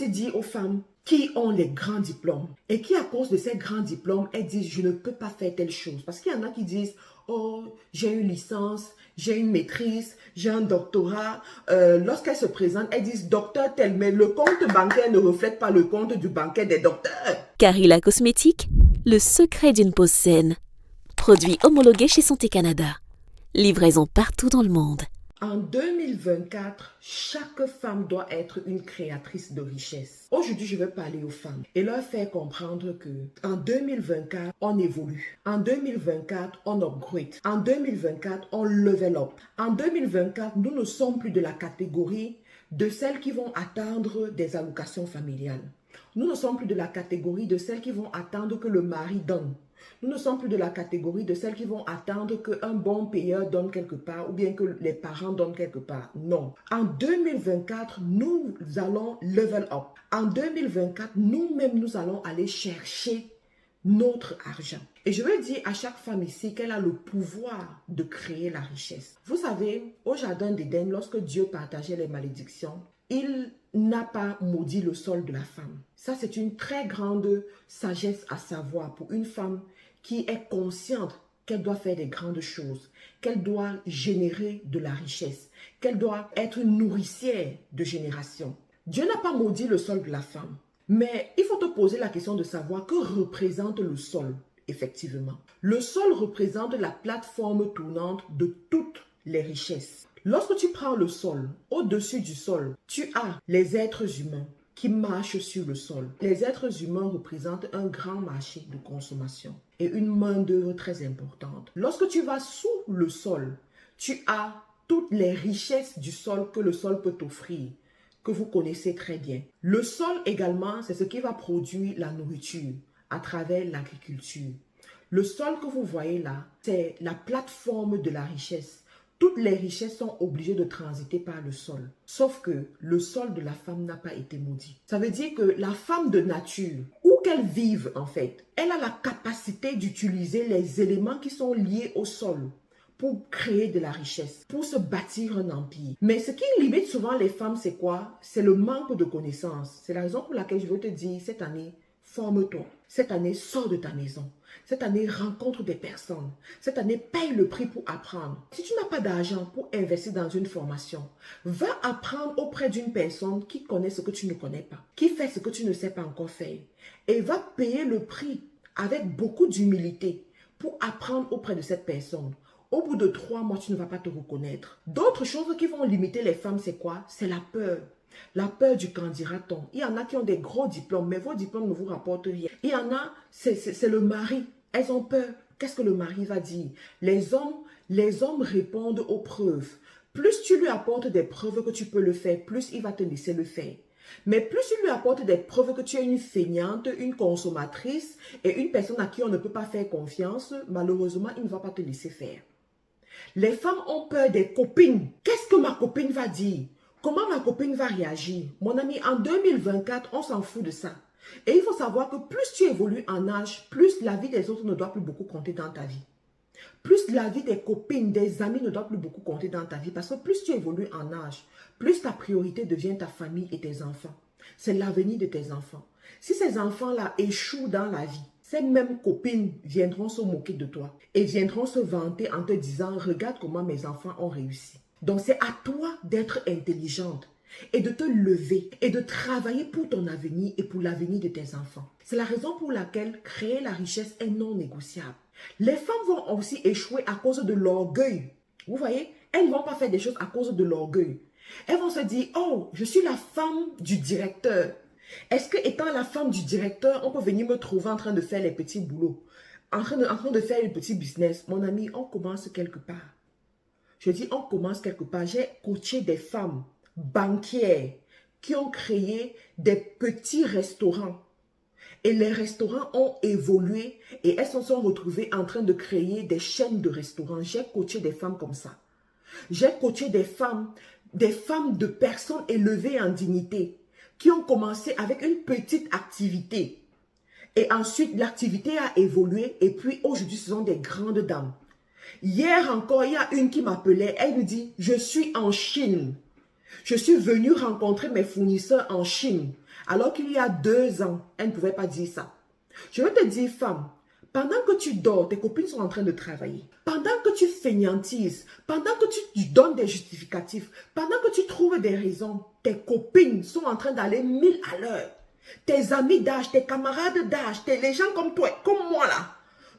aussi dire aux femmes qui ont les grands diplômes et qui, à cause de ces grands diplômes, elles disent « je ne peux pas faire telle chose ». Parce qu'il y en a qui disent « oh, j'ai une licence, j'ai une maîtrise, j'ai un doctorat ». Lorsqu'elles se présentent, elles disent « docteur tel », mais le compte bancaire ne reflète pas le compte du banquier des docteurs. Carilla Cosmétique, le secret d'une peau saine. Produit homologué chez Santé Canada. Livraison partout dans le monde. En 2024, chaque femme doit être une créatrice de richesse. Aujourd'hui, je vais parler aux femmes et leur faire comprendre que en 2024, on évolue. En 2024, on upgrade. En 2024, on level up. En 2024, nous ne sommes plus de la catégorie de celles qui vont attendre des allocations familiales. Nous ne sommes plus de la catégorie de celles qui vont attendre que le mari donne. Nous ne sommes plus de la catégorie de celles qui vont attendre qu'un bon payeur donne quelque part ou bien que les parents donnent quelque part. Non. En 2024, nous allons level up. En 2024, nous-mêmes, nous allons aller chercher notre argent. Et je veux dire à chaque femme ici qu'elle a le pouvoir de créer la richesse. Vous savez, au jardin d'Éden, lorsque Dieu partageait les malédictions, il n'a pas maudit le sol de la femme. Ça, c'est une très grande sagesse à savoir pour une femme qui est consciente qu'elle doit faire des grandes choses, qu'elle doit générer de la richesse, qu'elle doit être une nourricière de génération. Dieu n'a pas maudit le sol de la femme, mais il faut te poser la question de savoir que représente le sol, effectivement. Le sol représente la plateforme tournante de toutes les richesses. Lorsque tu prends le sol, au-dessus du sol, tu as les êtres humains qui marchent sur le sol. Les êtres humains représentent un grand marché de consommation et une main-d'œuvre très importante. Lorsque tu vas sous le sol, tu as toutes les richesses du sol que le sol peut t'offrir, que vous connaissez très bien. Le sol également, c'est ce qui va produire la nourriture à travers l'agriculture. Le sol que vous voyez là, c'est la plateforme de la richesse. Toutes les richesses sont obligées de transiter par le sol. Sauf que le sol de la femme n'a pas été maudit. Ça veut dire que la femme de nature, où qu'elle vive en fait, elle a la capacité d'utiliser les éléments qui sont liés au sol pour créer de la richesse, pour se bâtir un empire. Mais ce qui limite souvent les femmes, c'est quoi? C'est le manque de connaissances. C'est la raison pour laquelle je veux te dire, cette année, forme-toi. Cette année, sors de ta maison. Cette année, rencontre des personnes. Cette année, paye le prix pour apprendre. Si tu n'as pas d'argent pour investir dans une formation, va apprendre auprès d'une personne qui connaît ce que tu ne connais pas, qui fait ce que tu ne sais pas encore faire. Et va payer le prix avec beaucoup d'humilité pour apprendre auprès de cette personne. Au bout de 3 mois, tu ne vas pas te reconnaître. D'autres choses qui vont limiter les femmes, c'est quoi? C'est la peur. La peur du qu'en dira-t-on. Il y en a qui ont des gros diplômes, mais vos diplômes ne vous rapportent rien. Il y en a, c'est le mari. Elles ont peur. Qu'est-ce que le mari va dire? Les hommes répondent aux preuves. Plus tu lui apportes des preuves que tu peux le faire, plus il va te laisser le faire. Mais plus tu lui apportes des preuves que tu es une feignante, une consommatrice et une personne à qui on ne peut pas faire confiance, malheureusement, il ne va pas te laisser faire. Les femmes ont peur des copines. Qu'est-ce que ma copine va dire? Comment ma copine va réagir? Mon ami, en 2024, on s'en fout de ça. Et il faut savoir que plus tu évolues en âge, plus la vie des autres ne doit plus beaucoup compter dans ta vie. Plus la vie des copines, des amis ne doit plus beaucoup compter dans ta vie. Parce que plus tu évolues en âge, plus ta priorité devient ta famille et tes enfants. C'est l'avenir de tes enfants. Si ces enfants-là échouent dans la vie, ces mêmes copines viendront se moquer de toi et viendront se vanter en te disant « Regarde comment mes enfants ont réussi ». Donc, c'est à toi d'être intelligente et de te lever et de travailler pour ton avenir et pour l'avenir de tes enfants. C'est la raison pour laquelle créer la richesse est non négociable. Les femmes vont aussi échouer à cause de l'orgueil. Vous voyez, elles ne vont pas faire des choses à cause de l'orgueil. Elles vont se dire, oh, je suis la femme du directeur. Est-ce que étant la femme du directeur, on peut venir me trouver en train de faire les petits boulots, en train de faire le petit business? Mon ami, on commence quelque part. Je dis, on commence quelque part. J'ai coaché des femmes banquières qui ont créé des petits restaurants. Et les restaurants ont évolué et elles se sont retrouvées en train de créer des chaînes de restaurants. J'ai coaché des femmes comme ça. J'ai coaché des femmes de personnes élevées en dignité qui ont commencé avec une petite activité. Et ensuite, l'activité a évolué et puis aujourd'hui, ce sont des grandes dames. Hier encore, il y a une qui m'appelait, elle me dit, je suis en Chine. Je suis venue rencontrer mes fournisseurs en Chine, alors qu'il y a 2 ans, elle ne pouvait pas dire ça. Je vais te dire, femme, pendant que tu dors, tes copines sont en train de travailler. Pendant que tu fainéantises, pendant que tu donnes des justificatifs, pendant que tu trouves des raisons, tes copines sont en train d'aller 1000 à l'heure. Tes amis d'âge, tes camarades d'âge, les gens comme toi, comme moi là,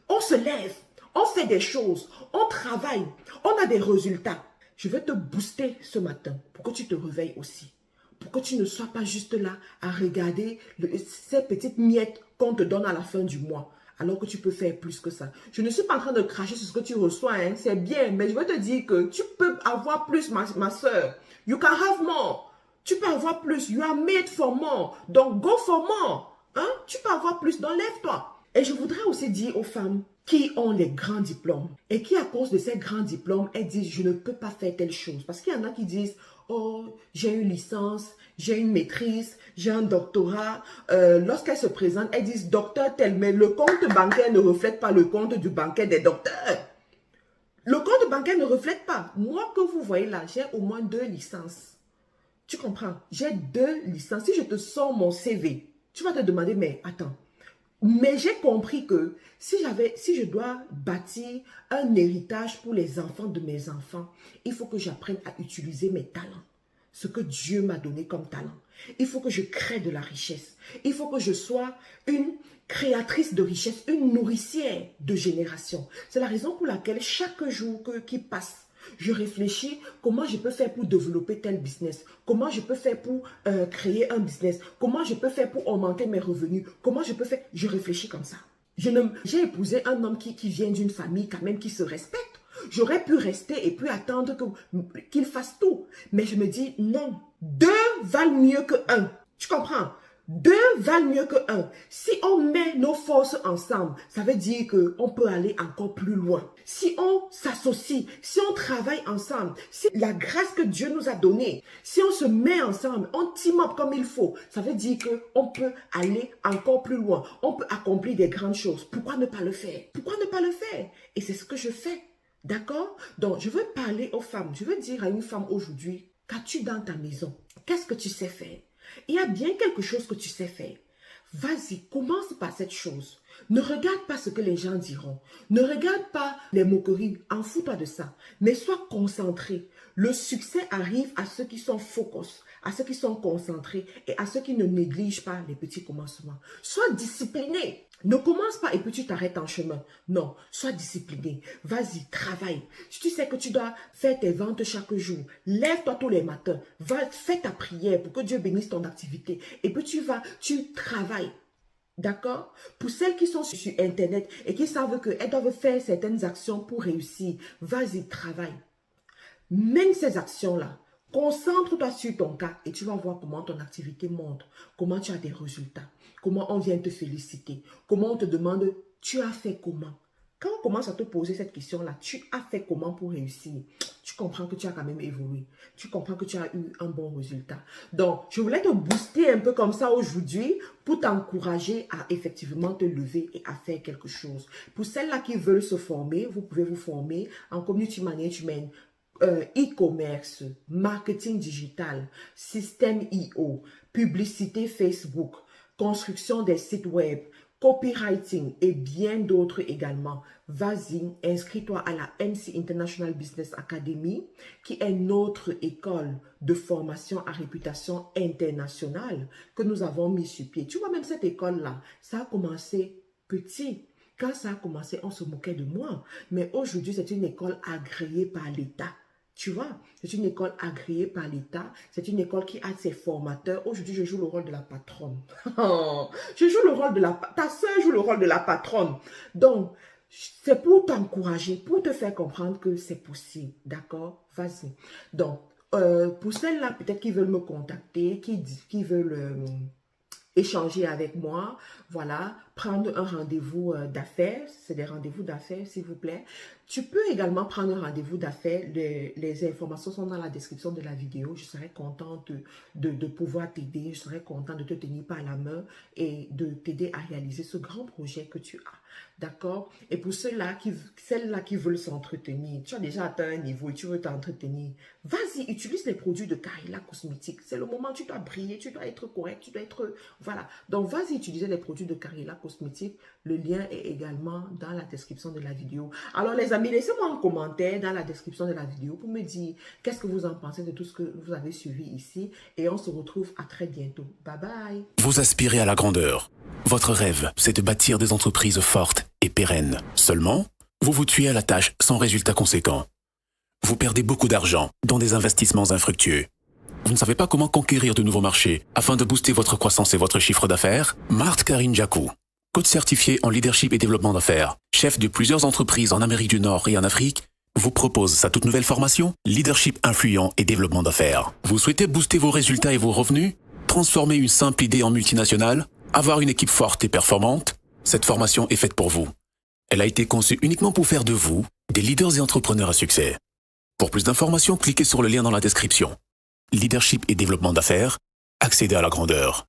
on se lève, on fait des choses, on travaille, on a des résultats. Je vais te booster ce matin pour que tu te réveilles aussi. Pour que tu ne sois pas juste là à regarder ces petites miettes qu'on te donne à la fin du mois. Alors que tu peux faire plus que ça. Je ne suis pas en train de cracher sur ce que tu reçois, hein, c'est bien, mais je veux te dire que tu peux avoir plus, ma soeur. You can have more. Tu peux avoir plus. You are made for more. Donc, go for more. Hein? Tu peux avoir plus. Donc, lève-toi. Et je voudrais aussi dire aux femmes qui ont les grands diplômes et qui, à cause de ces grands diplômes, elles disent, je ne peux pas faire telle chose. Parce qu'il y en a qui disent, oh, j'ai une licence, j'ai une maîtrise, j'ai un doctorat. Lorsqu'elles se présentent, elles disent, docteur tel, mais le compte bancaire ne reflète pas le compte du bancaire des docteurs. Le compte bancaire ne reflète pas. Moi que vous voyez là, j'ai au moins 2 licences. Tu comprends? J'ai 2 licences. Si je te sors mon CV, tu vas te demander, mais attends. Mais j'ai compris que si je dois bâtir un héritage pour les enfants de mes enfants, il faut que j'apprenne à utiliser mes talents. Ce que Dieu m'a donné comme talent. Il faut que je crée de la richesse. Il faut que je sois une créatrice de richesse, une nourricière de génération. C'est la raison pour laquelle chaque jour qui passe, je réfléchis comment je peux faire pour développer tel business, comment je peux faire pour créer un business, comment je peux faire pour augmenter mes revenus, comment je peux faire. Je réfléchis comme ça. J'ai épousé un homme qui vient d'une famille quand même qui se respecte. J'aurais pu rester et puis attendre qu'il fasse tout. Mais je me dis non, 2 valent mieux que 1. Tu comprends? 2 valent mieux que 1. Si on met nos forces ensemble, ça veut dire qu'on peut aller encore plus loin. Si on s'associe, si on travaille ensemble, si la grâce que Dieu nous a donnée, si on se met ensemble, on team up comme il faut, ça veut dire qu'on peut aller encore plus loin. On peut accomplir des grandes choses. Pourquoi ne pas le faire? Pourquoi ne pas le faire? Et c'est ce que je fais. D'accord? Donc, je veux parler aux femmes. Je veux dire à une femme aujourd'hui, qu'as-tu dans ta maison? Qu'est-ce que tu sais faire? Il y a bien quelque chose que tu sais faire. Vas-y, commence par cette chose. Ne regarde pas ce que les gens diront. Ne regarde pas les moqueries. En fous-toi de ça. Mais sois concentré. Le succès arrive à ceux qui sont focus, à ceux qui sont concentrés et à ceux qui ne négligent pas les petits commencements. Sois discipliné. Ne commence pas et puis tu t'arrêtes en chemin. Non, sois discipliné. Vas-y, travaille. Si tu sais que tu dois faire tes ventes chaque jour, lève-toi tous les matins. Fais ta prière pour que Dieu bénisse ton activité. Et puis tu travailles. D'accord? Pour celles qui sont sur Internet et qui savent qu'elles doivent faire certaines actions pour réussir, vas-y, travaille. Mène ces actions-là. Concentre-toi sur ton cas et tu vas voir comment ton activité monte, comment tu as des résultats, comment on vient te féliciter, comment on te demande, tu as fait comment? Quand on commence à te poser cette question-là, tu as fait comment pour réussir? Tu comprends que tu as quand même évolué. Tu comprends que tu as eu un bon résultat. Donc, je voulais te booster un peu comme ça aujourd'hui pour t'encourager à effectivement te lever et à faire quelque chose. Pour celles-là qui veulent se former, vous pouvez vous former en community management, e-commerce, marketing digital, système IO, publicité Facebook, construction des sites web, copywriting et bien d'autres également. Vas-y, inscris-toi à la MC International Business Academy, qui est notre école de formation à réputation internationale que nous avons mis sur pied. Tu vois, même cette école-là, ça a commencé petit. Quand ça a commencé, on se moquait de moi. Mais aujourd'hui, c'est une école agréée par l'État. Tu vois, c'est une école agréée par l'État. C'est une école qui a ses formateurs. Aujourd'hui, je joue le rôle de la patronne. Je joue le rôle de la... Ta soeur joue le rôle de la patronne. Donc, c'est pour t'encourager, pour te faire comprendre que c'est possible. D'accord? Vas-y. Donc, pour celles-là, peut-être qui veulent me contacter, qui veulent... échanger avec moi, voilà, prendre un rendez-vous d'affaires, c'est des rendez-vous d'affaires, s'il vous plaît. Tu peux également prendre un rendez-vous d'affaires. Les informations sont dans la description de la vidéo. Je serais contente de pouvoir t'aider. Je serais contente de te tenir par la main et de t'aider à réaliser ce grand projet que tu as. D'accord? Et pour celles-là qui veulent s'entretenir, tu as déjà atteint un niveau et tu veux t'entretenir, vas-y, utilise les produits de Carilla Cosmétiques. C'est le moment où tu dois briller, tu dois être correct, tu dois être... Voilà. Donc, vas-y, utiliser les produits de Carilla Cosmétiques. Le lien est également dans la description de la vidéo. Alors, les amis, laissez-moi un commentaire dans la description de la vidéo pour me dire qu'est-ce que vous en pensez de tout ce que vous avez suivi ici. Et on se retrouve à très bientôt. Bye bye. Vous aspirez à la grandeur. Votre rêve, c'est de bâtir des entreprises fortes et pérennes. Seulement, vous vous tuez à la tâche sans résultat conséquent. Vous perdez beaucoup d'argent dans des investissements infructueux. Vous ne savez pas comment conquérir de nouveaux marchés afin de booster votre croissance et votre chiffre d'affaires? Mart Karine Jakou, coach certifié en leadership et développement d'affaires, chef de plusieurs entreprises en Amérique du Nord et en Afrique, vous propose sa toute nouvelle formation Leadership influent et développement d'affaires. Vous souhaitez booster vos résultats et vos revenus? Transformer une simple idée en multinationale? Avoir une équipe forte et performante? Cette formation est faite pour vous. Elle a été conçue uniquement pour faire de vous des leaders et entrepreneurs à succès. Pour plus d'informations, cliquez sur le lien dans la description. Leadership et développement d'affaires, accédez à la grandeur.